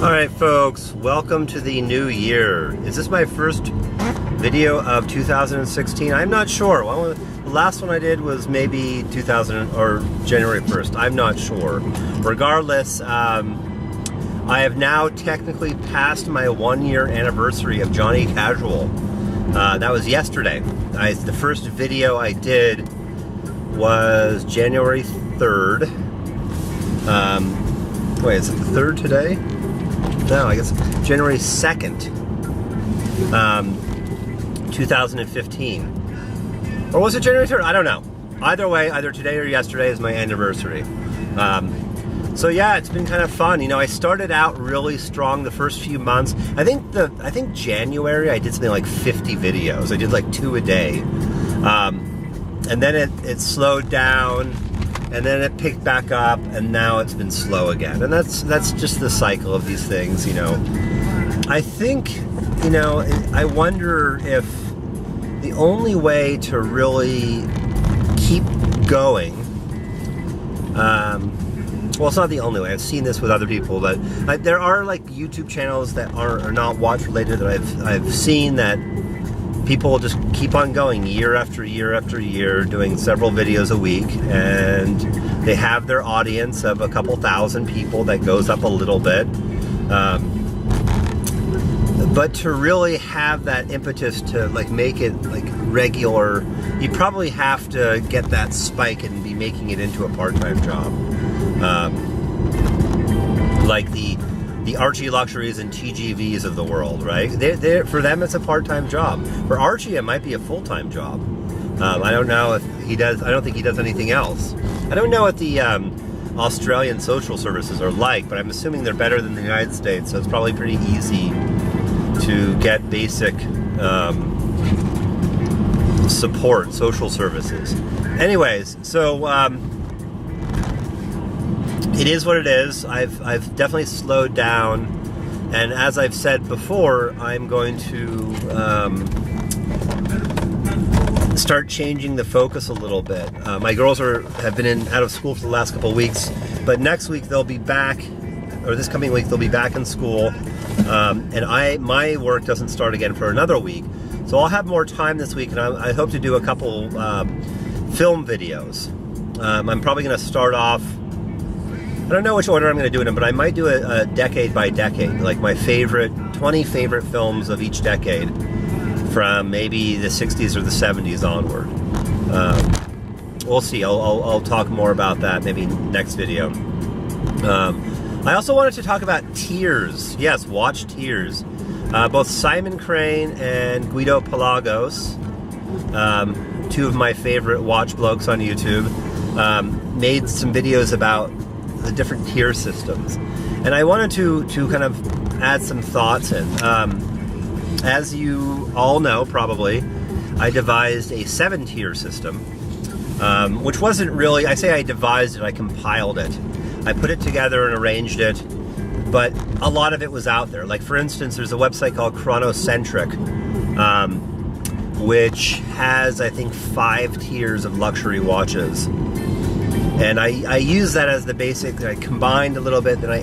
Alright folks, welcome to the new year. Is this my first video of 2016? I'm not sure. Well, the last one I did was maybe 2000 or January 1st. I'm not sure. Regardless, I have now technically passed my 1-year anniversary of Johnny Casual. That was yesterday. The first video I did was January 3rd. Wait, is it the 3rd today? No, I guess January 2nd, 2015. Or was it January 3rd? I don't know. Either way, either today or yesterday is my anniversary. So yeah, it's been kind of fun. You know, I started out really strong the first few months. I think January I did something like 50 videos. I did like 2 a day. And then it slowed down. And then it picked back up, and now it's been slow again. And that's just the cycle of these things, you know. I think, you know, I wonder if the only way to really keep going, well, it's not the only way. I've seen this with other people, but there are like YouTube channels that are not watch related that I've seen that people will just keep on going year after year after year, doing several videos a week, and they have their audience of a couple thousand people that goes up a little bit. But to really have that impetus to like make it like regular, you probably have to get that spike and be making it into a part-time job. Like the Archie Luxuries and TGVs of the world, right? For them, it's a part-time job. For Archie, it might be a full-time job. I don't know if he does. I don't think he does anything else. I don't know what the Australian social services are like, but I'm assuming they're better than the United States, so it's probably pretty easy to get basic support, social services. Anyways, so it is what it is. I've definitely slowed down, and as I've said before, I'm going to start changing the focus a little bit. My girls have been out of school for the last couple of weeks, but next week they'll be back, or this coming week they'll be back in school, and my work doesn't start again for another week, so I'll have more time this week, and I hope to do a couple film videos. I'm probably going to start off, I don't know which order I'm going to do it in, but I might do a decade by decade, like my 20 favorite films of each decade from maybe the 60s or the 70s onward. We'll see. I'll talk more about that maybe next video. I also wanted to talk about Tears. Yes, watch Tears. Both Simon Crane and Guido Pelagos, 2 of my favorite watch blokes on YouTube, made some videos about the different tier systems, and I wanted to kind of add some thoughts in. As you all know, probably, I devised a 7-tier system, which wasn't really, I say I devised it, I compiled it. I put it together and arranged it, but a lot of it was out there. Like, for instance, there's a website called Chronocentric, which has, I think, 5 tiers of luxury watches. And I used that as the basic. I combined a little bit, then I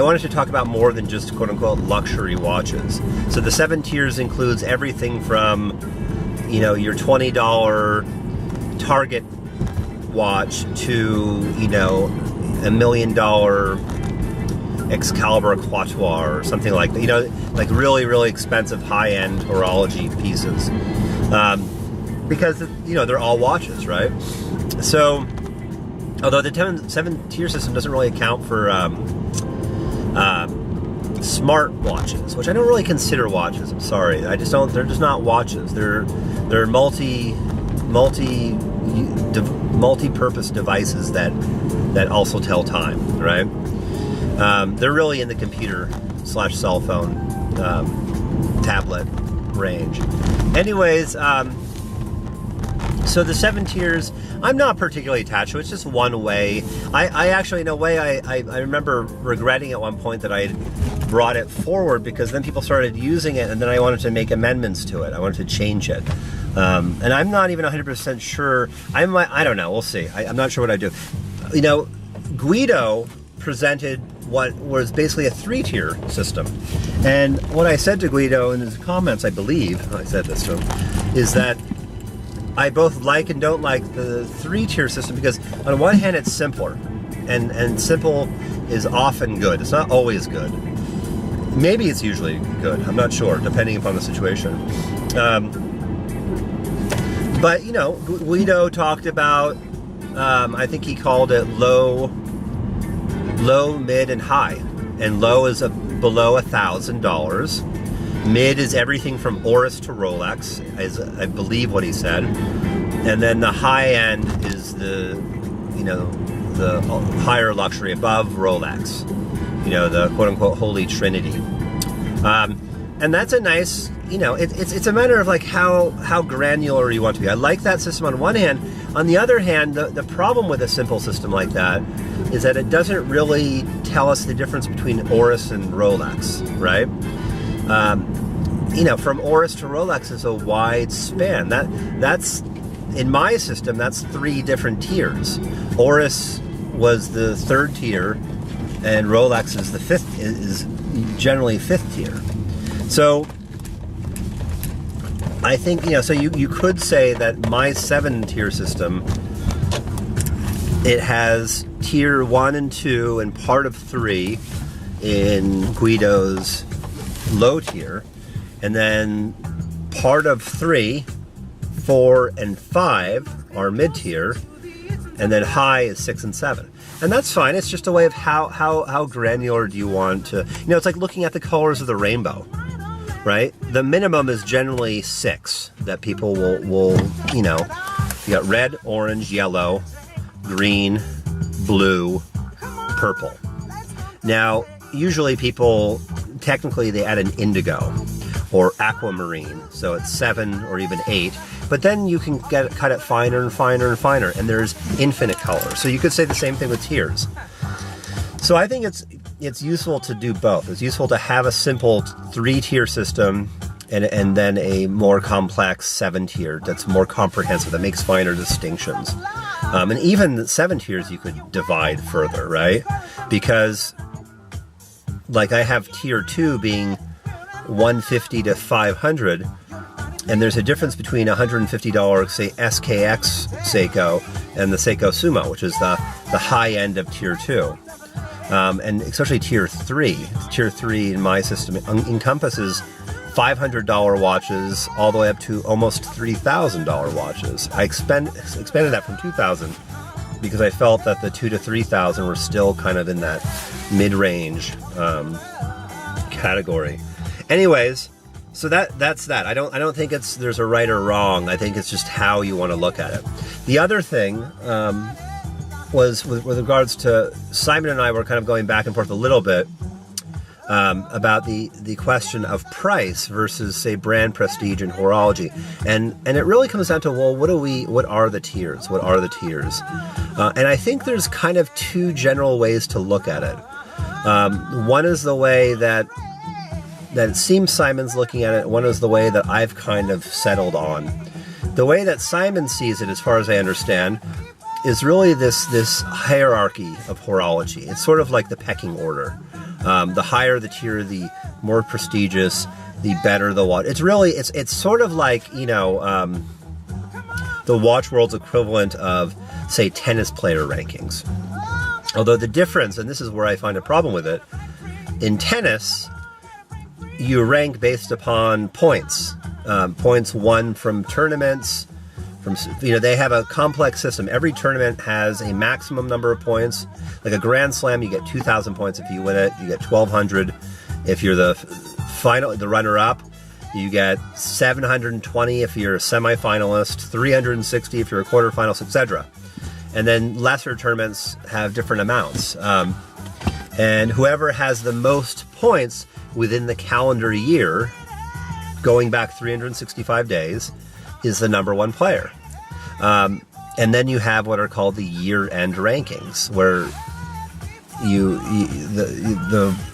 wanted to talk about more than just quote-unquote luxury watches. So the 7 tiers includes everything from, you know, your $20 Target watch to, you know, $1 million Excalibur Quatuor or something like that. You know, like really, really expensive high-end horology pieces. Because, you know, they're all watches, right? So, although the 7-tier system doesn't really account for smart watches, which I don't really consider watches. I'm sorry, they're just not watches. They're multi-purpose devices that also tell time, right? They're really in the computer/cell phone, tablet range. Anyways, so the 7 tiers, I'm not particularly attached to. It's just one way. I actually, in a way, I remember regretting at one point that I had brought it forward, because then people started using it, and then I wanted to make amendments to it. I wanted to change it. And I'm not even 100% sure. I don't know. We'll see. I'm not sure what I do. You know, Guido presented what was basically a 3-tier system. And what I said to Guido in his comments, I believe, I said this to him, is that I both like and don't like the 3-tier system because on one hand it's simpler, and simple is often good. It's not always good. Maybe it's usually good. I'm not sure, depending upon the situation. But, you know, Guido talked about, I think he called it low, mid, and high. And low is below $1,000. Mid is everything from Oris to Rolex, is I believe what he said. And then the high end is the higher luxury above Rolex. You know, the quote-unquote Holy Trinity. And that's a nice, you know, it's a matter of like how granular you want to be. I like that system on one hand. On the other hand, the problem with a simple system like that is that it doesn't really tell us the difference between Oris and Rolex, right? You know, from Oris to Rolex is a wide span. That's in my system, that's 3 different tiers. Oris was the 3rd tier, and Rolex is the 5th, is generally 5th tier. So I think, you know, so you could say that my 7-tier system, it has tier 1 and 2 and part of 3 in Guido's low tier, and then part of 3, 4, and 5 are mid-tier, and then high is 6 and 7. And that's fine. It's just a way of how granular do you want to... You know, it's like looking at the colors of the rainbow, right? The minimum is generally 6 that people will you know, you got red, orange, yellow, green, blue, purple. Now, usually people, technically they add an indigo or aquamarine, so it's 7 or even 8. But then you can cut it finer and finer and finer, and there's infinite color. So you could say the same thing with tiers. So I think it's useful to do both. It's useful to have a simple 3-tier system and then a more complex 7-tier that's more comprehensive, that makes finer distinctions. And even 7 tiers you could divide further, right? Because like I have tier 2 being 150 to 500, and there's a difference between $150, say, SKX Seiko and the Seiko Sumo, which is the high end of tier 2. And especially tier 3. Tier 3 in my system encompasses $500 watches all the way up to almost $3,000 watches. I expanded that from $2,000 because I felt that the $2,000 to $3,000 were still kind of in that mid-range category. Anyways, so that's that. I don't think there's a right or wrong. I think it's just how you want to look at it. The other thing was with regards to Simon and I were kind of going back and forth a little bit about the question of price versus, say, brand prestige and horology, and it really comes down to, well, what are the tiers? What are the tiers? And I think there's kind of 2 general ways to look at it. One is the way that it seems Simon's looking at it. One is the way that I've kind of settled on. The way that Simon sees it, as far as I understand, is really this hierarchy of horology. It's sort of like the pecking order. The higher the tier, the more prestigious, the better the watch. It's really, it's sort of like, you know, the watch world's equivalent of, say, tennis player rankings. Although the difference, and this is where I find a problem with it, in tennis, you rank based upon points. Points won from tournaments, they have a complex system. Every tournament has a maximum number of points. Like a Grand Slam, you get 2,000 points if you win it. You get 1,200 if you're the runner-up. You get 720 if you're a semifinalist, 360 if you're a quarterfinalist, etc. And then lesser tournaments have different amounts. And whoever has the most points within the calendar year, going back 365 days, is the #1 player. And then you have what are called the year-end rankings, where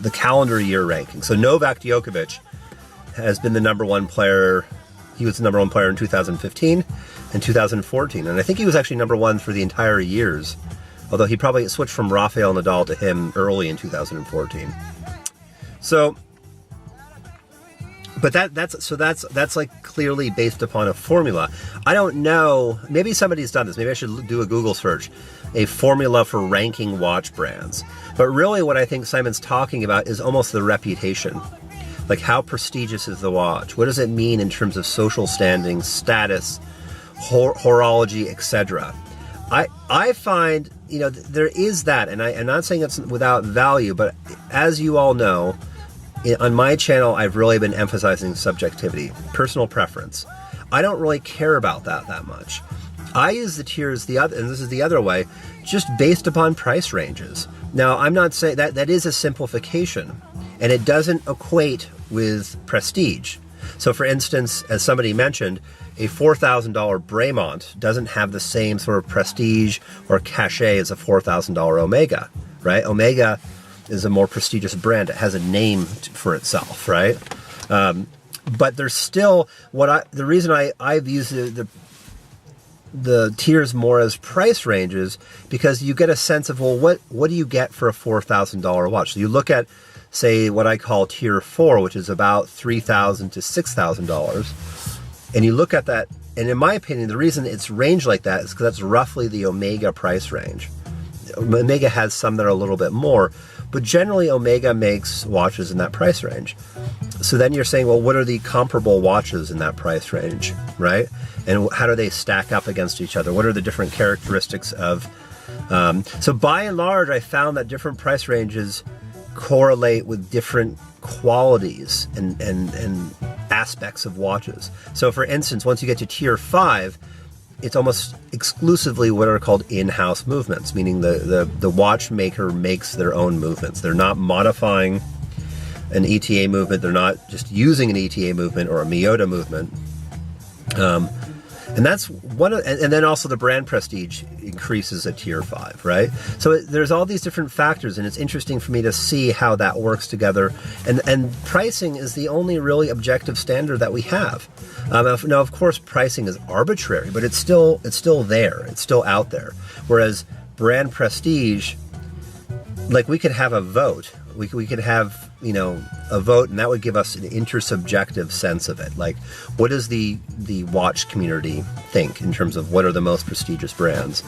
the calendar year rankings. So Novak Djokovic has been the #1 player. He was the #1 player in 2015 and 2014, and I think he was actually #1 for the entire years Although he probably switched from Rafael Nadal to him early in 2014. So, but that's like clearly based upon a formula. I don't know, maybe somebody's done this. Maybe I should do a Google search, a formula for ranking watch brands. But really what I think Simon's talking about is almost the reputation. Like, how prestigious is the watch? What does it mean in terms of social standing, status, horology, etc.? I find, you know, there is that, and I'm not saying it's without value, but as you all know, on my channel, I've really been emphasizing subjectivity, personal preference. I don't really care about that much. I use the tiers and this is the other way, just based upon price ranges. Now, I'm not saying that is a simplification, and it doesn't equate with prestige. So for instance, as somebody mentioned, a $4,000 Bremont doesn't have the same sort of prestige or cachet as a $4,000 Omega, right? Omega is a more prestigious brand. It has a name for itself, right? But there's still, the reason I've used the tiers more as price ranges, because you get a sense of, well, what do you get for a $4,000 watch? So you look at, say, what I call tier 4, which is about $3,000 to $6,000. And you look at that, and in my opinion, the reason it's ranged like that is because that's roughly the Omega price range. Omega has some that are a little bit more, but generally Omega makes watches in that price range. So then you're saying, well, what are the comparable watches in that price range, right? And how do they stack up against each other? What are the different characteristics of... so by and large, I found that different price ranges correlate with different qualities and aspects of watches. So for instance, once you get to tier 5, it's almost exclusively what are called in-house movements, meaning the watchmaker makes their own movements. They're not modifying an ETA movement. They're not just using an ETA movement or a Miyota movement. And that's and then also the brand prestige increases at tier 5, right? So there's all these different factors, and it's interesting for me to see how that works together. And pricing is the only really objective standard that we have. Now, of course, pricing is arbitrary, but it's still there. It's still out there. Whereas brand prestige, like, we could have a vote. We could have, you know, a vote, and that would give us an intersubjective sense of it. Like, what does the watch community think in terms of what are the most prestigious brands?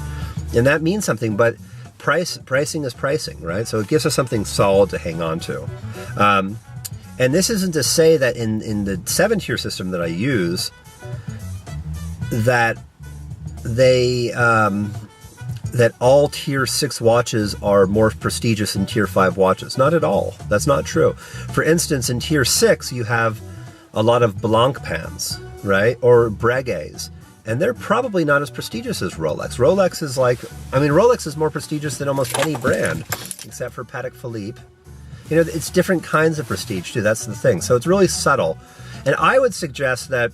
And that means something, but pricing is pricing, right? So it gives us something solid to hang on to. And this isn't to say that in the 7-tier system that I use, that that all tier 6 watches are more prestigious than tier 5 watches. Not at all. That's not true. For instance, in tier 6, you have a lot of Blancpains, right? Or Breguets. And they're probably not as prestigious as Rolex. Rolex is like, I mean, Rolex is more prestigious than almost any brand, except for Patek Philippe. You know, it's different kinds of prestige too. That's the thing. So it's really subtle. And I would suggest that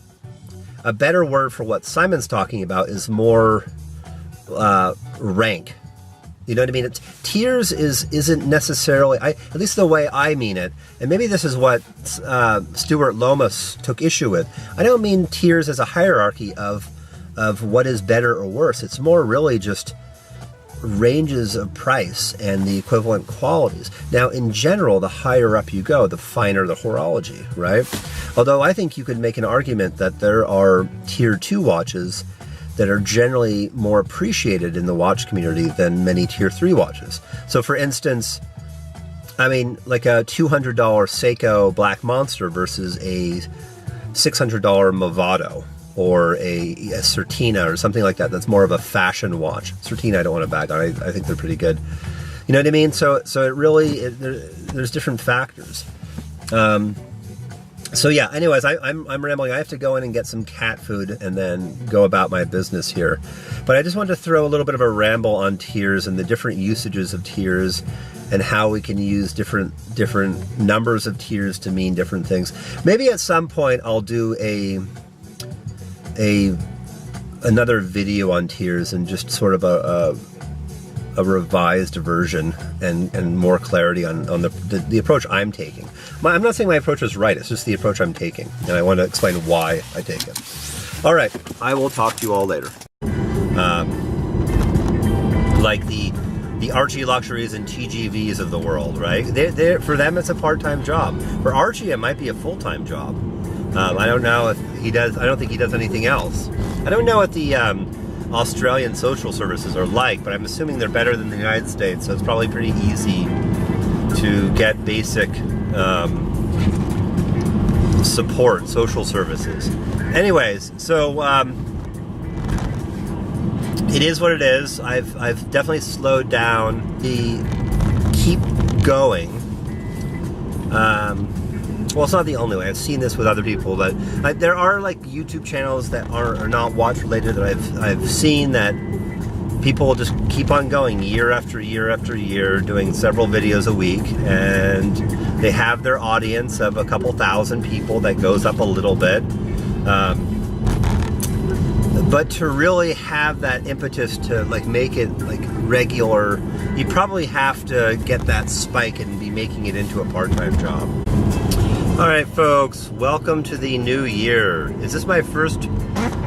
a better word for what Simon's talking about is more rank. You know what I mean? Tiers isn't necessarily, at least the way I mean it, and maybe this is what Stuart Lomas took issue with. I don't mean tiers as a hierarchy of what is better or worse. It's more really just ranges of price and the equivalent qualities. Now, in general, the higher up you go, the finer the horology, right? Although I think you could make an argument that there are tier 2 watches that are generally more appreciated in the watch community than many tier 3 watches. So for instance, I mean, like a $200 Seiko Black Monster versus a $600 Movado, or a Certina or something like that. That's more of a fashion watch. Certina, I don't want to bag on. I think they're pretty good. You know what I mean? So it really, there's different factors. So yeah, anyways, I'm rambling. I have to go in and get some cat food and then go about my business here. But I just wanted to throw a little bit of a ramble on tiers and the different usages of tiers and how we can use different numbers of tiers to mean different things. Maybe at some point I'll do another video on tiers and just sort of a revised version and more clarity on the approach I'm taking. I'm not saying my approach is right, it's just the approach I'm taking, and I want to explain why I take it. All right, I will talk to you all later. Like the the Archie Luxuries and TGVs of the world, right? For them, it's a part-time job. For Archie, it might be a full-time job. I don't know if he does. I don't think he does anything else. I don't know what the Australian social services are like, but I'm assuming they're better than the United States, so it's probably pretty easy to get basic support, social services. Anyways, so it is what it is. I've definitely slowed down the keep going. Well, it's not the only way. I've seen this with other people, but there are like YouTube channels that are not watch related that I've seen that people just keep on going year after year after year, doing several videos a week, and they have their audience of a couple thousand people that goes up a little bit. But to really have that impetus to like make it like regular, you probably have to get that spike and be making it into a part-time job. All right, folks, welcome to the new year. Is this my first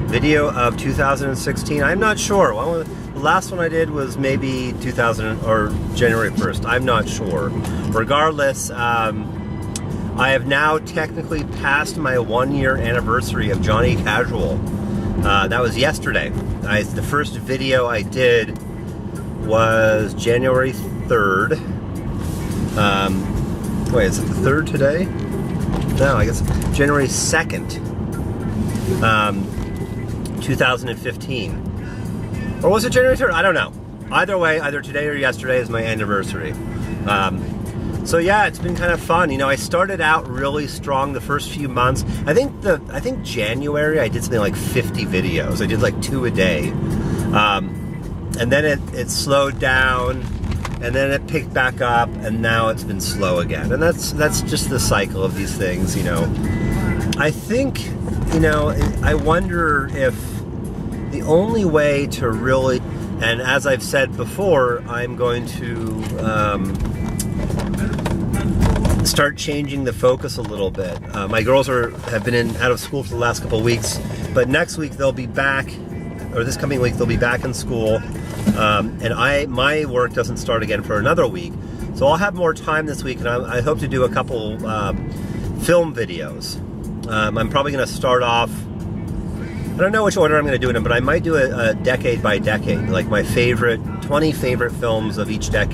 video of 2016? I'm not sure. Well, the last one I did was maybe 2000 or January 1st. I'm not sure. Regardless, I have now technically passed my 1-year anniversary of Johnny Casual. That was yesterday. The first video I did was January 3rd. Wait, is it the 3rd today? No, I guess January 2nd, 2015. Or was it January 3rd? I don't know. Either way, either today or yesterday is my anniversary. So yeah, it's been kind of fun. You know, I started out really strong the first few months. I think January I did something like 50 videos. I did like 2 a day. And then it slowed down, and then it picked back up, and now it's been slow again. And that's just the cycle of these things, you know. I think, you know, I wonder if the only way to really, and as I've said before, I'm going to start changing the focus a little bit. My girls have been out of school for the last couple of weeks, but next week they'll be back, or this coming week they'll be back in school. And my work doesn't start again for another week, so I'll have more time this week, and I hope to do a couple film videos. I'm probably going to start off, I don't know which order I'm going to do it in, but I might do a decade by decade, like my 20 favorite films of each decade.